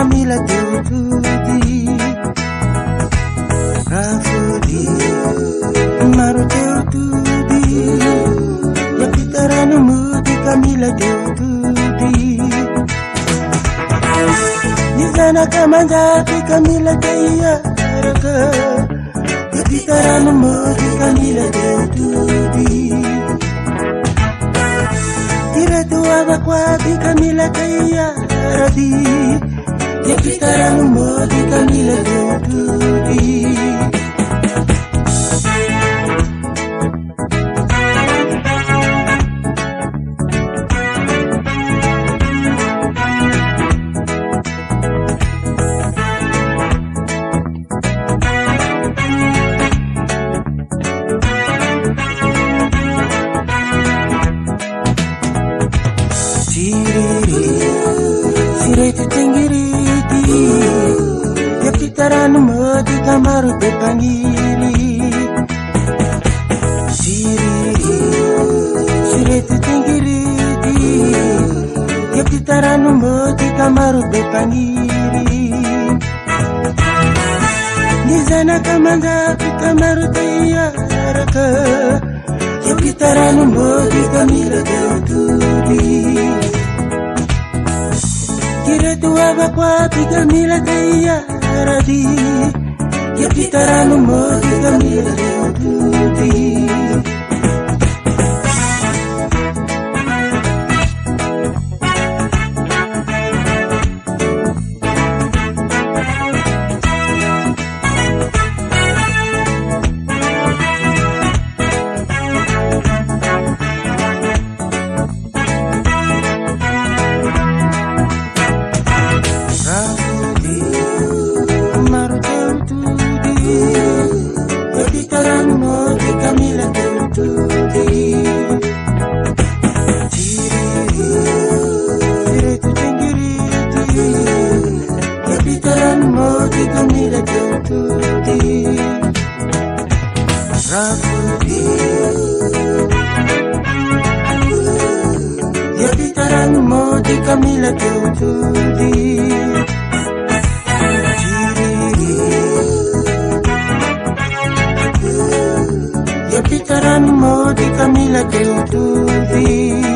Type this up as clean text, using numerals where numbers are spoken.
Camila Teutudi Rafudi Maru Teutudi Yapitaranu Mudi Camila Teutudi Nizana Kamandati Camila Teyaraka Yapitaranu Mudi Camila Teutudi Wabakwati Camila Teyaradi Yapitaranu Modi Camila Teutudi Sireti tinggiriti Yapitaranu Modi Kamaru Bepangiri Sireti tinggiriti Yapitaranu Modi Kamaru Bepangiri Nizana Kamandapi Kamaru Teyaraka Yapitaranu Modi Camila Teutudi Kiretu Wabakwati Camila Teyaradi Yapitaranu Modi Camila Teutudi Yapitaranu Modi Camila Teutudi Sireti tinggiriti Yapitaranu Modi Camila Teutudi Rafudi Yapitaranu Modi Camila Teutudi Yapitaranu Modi Camila Teutudi